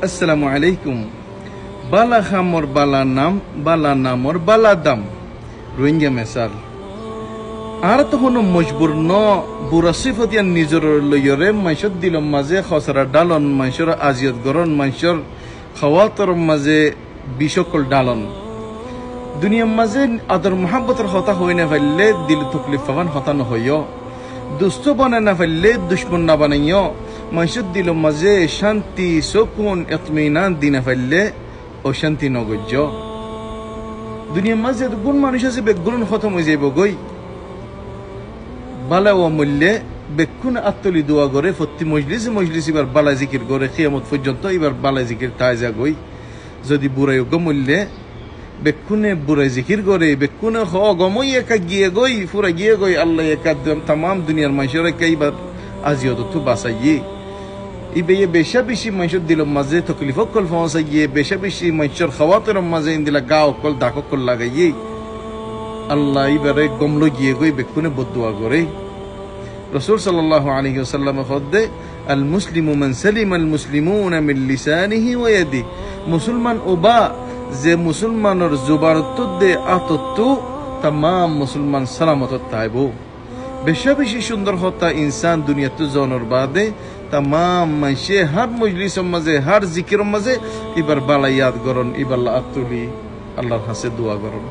আসসালামু আলাইকুম। বালা খামর বালা নাম, বালা নামর বালা দাম। রোহিঙ্গা মেসাল আর তখন মজবুর ন বুড়া সিফতিয়ান নিজর লইয়রে মাইসর দিলম মাঝে খসরা ডালন, মাইসর আজিয়ত গরন, মাইসর খাওয়াতর মাঝে বিশকল ডালন। দুনিয়ার মাঝে আদর মোহাব্বতের হতা হই না ফেললে দিল তকলিফ পাবান হতা নহইয়। দুষ্ট বানায় না ফেললে দুশ্মন না বানাইয়। মাইসর দিল মাঝে শান্তি সুকুন ইতমিনান দিনা ফেললে অশান্তি নগজ্য। দুনিয়ার মাঝে গুণ মানুষ আছে বেগুন খতম হয়ে যাইব গই। বালা ও মূল্যে বেক্ষুন আত্মলি দোয়া করে প্রতি মজলিস এবার বালা জিকির করে কিয়ামত পর্যন্ত এবার বালা জিকির তাজা গই। যদি বুড়াই মূল্যে বেক্ষুনে বুড়াই জিকির করে বেক্ষুনে গমই একা গিয়ে গই ফুরা গিয়ে গই আল্লাহ একা তাম দুনিয়ার মানুষের একা এবার আজিও তো বাঁচাইয়ে ইবে বেশা বেশি মানুষের দিল মাঝে তকলিফ কল ফসাই গিয়ে বেশা বেশি মানুষের খাওয়াতের মাঝে ইন্দিলা গা অকল দাক কল লাগাইয়ে আল্লাহ এবারে গমলো গিয়ে গই বেক্ষুনে বদুয়া করে। রাসূল সাল্লাল্লাহু আলাইহি ওয়াসাল্লাম খদ্দে আল মুসলিমু মান সালিমা আল মুসলিমুনা মিন লিসানিহি ওয়া ইয়াদিহি। মুসলমান ওবা যে মুসলমানের জুবানত দে আততু तमाम মুসলমান সালামত তাইব। বেশা বেশি সুন্দর হতা ইনসান দুনিয়াতে জনর বাদে तमाम মাইশে হার মজলিসের মাঝে হার জিকিরের মাঝে এবার বালা ইয়াদ করন, এবার আতুলি আল্লাহর কাছে দোয়া করন।